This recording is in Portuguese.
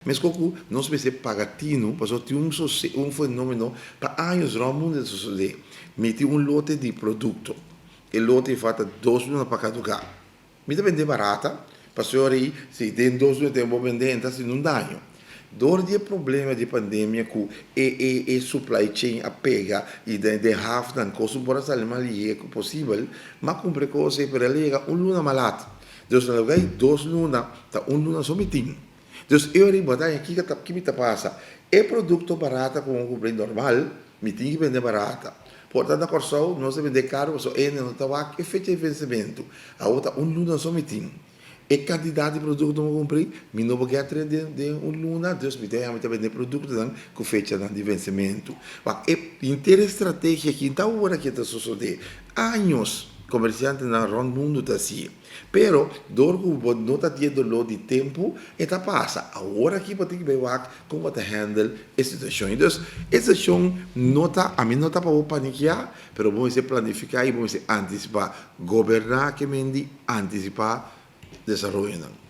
Mas como nós precisamos pagatino, passou tem um fenômeno para anos no mundo suceder. Meti um lote de produto. E lote fata 2 luna para caducar. Me vende barata, passou aí, se tem 2 luna tempo vender, então se não dá. Dor de problema de pandemia que e supply chain a pega e de half dan costo por essa ali é possível, mas compre coisa para lega luna malat. Dus na lugar 2 luna, tá luna somitim. Dus eu ribatay aqui que me passa. É produto barato como um preço normal, me tem que vender barata. Portanto, a corção não se vende caro, só é no tabaco e fecha de vencimento. A outra, luna só me tem. E quantidade de produto que eu comprei, me não vou ganhar de luna, Deus me tem a vender produto com fecha de vencimento. Mas é inteira estratégia que então hora que está sucedendo. Anos comerciantes no mundo está assim. Pero, dorgo não está tendo de tempo, e está passa. Agora que pode ter como vai handle a situação. Então, a situação não está, a mim não está para paniquear, pero vamos planificar e vamos antecipar, governar que mendi, antecipar desenvolvimento.